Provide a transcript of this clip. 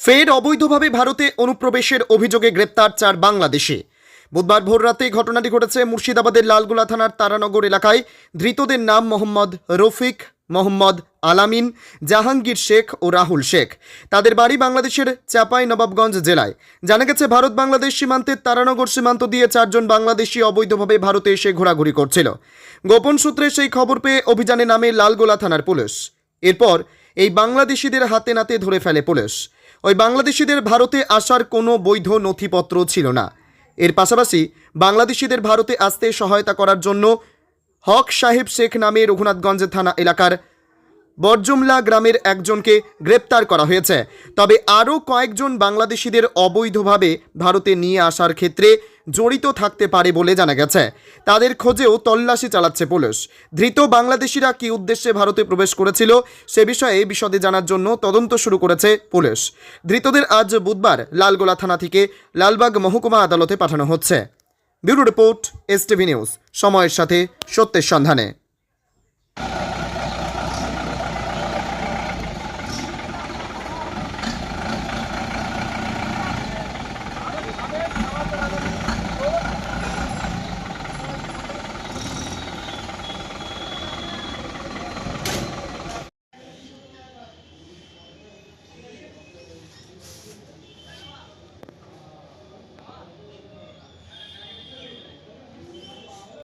ফের অবৈধভাবে ভারতে অনুপ্রবেশের অভিযোগে গ্রেপ্তার 4 বাংলাদেশি। বুধবার ভোররাতে ঘটনাটি ঘটেছে মুর্শিদাবাদের লালগোলা থানার তারানগর এলাকায়। ধৃতদের নাম মোহাম্মদ রফিক, মোহাম্মদ আলামিন, জাহাঙ্গীর শেখ ও রাহুল শেখ। তাদের বাড়ি বাংলাদেশের চাপাই নবাবগঞ্জ জেলায়। জানা গেছে, ভারত বাংলাদেশ সীমান্তের তারানগর সীমান্ত দিয়ে 4 জন বাংলাদেশি অবৈধভাবে ভারতে এসে ঘোরাঘুরি করছিল। গোপন সূত্রে সেই খবর পেয়ে অভিযানে নামে লালগোলা থানার পুলিশ। এরপর এই বাংলাদেশিদের হাতে নাতে ধরে ফেলে পুলিশ। ওই বাংলাদেশিদের ভারতে আসার কোনো বৈধ নথিপত্র ছিল না। এর পাশাপাশি বাংলাদেশিদের ভারতে আসতে সহায়তা করার জন্য হক সাহেব শেখ নামে রঘুনাথগঞ্জ থানা এলাকার বরজুমলা গ্রামের একজনকে গ্রেপ্তার করা হয়েছে। তবে আরও কয়েকজন বাংলাদেশিদের অবৈধভাবে ভারতে নিয়ে আসার ক্ষেত্রে জড়িত থাকতে পারে বলে জানা গেছে। তাদের খোঁজেও তল্লাশি চালাচ্ছে পুলিশ। ধৃত বাংলাদেশিরা কী উদ্দেশ্যে ভারতে প্রবেশ করেছিল সে বিষয়ে বিশদে জানার জন্য তদন্ত শুরু করেছে পুলিশ। ধৃতদের আজ বুধবার লালগোলা থানা থেকে লালবাগ মহকুমা আদালতে পাঠানো হচ্ছে। ব্যুরো রিপোর্ট, এসটিভি নিউজ, সময়ের সাথে সত্যের সন্ধানে।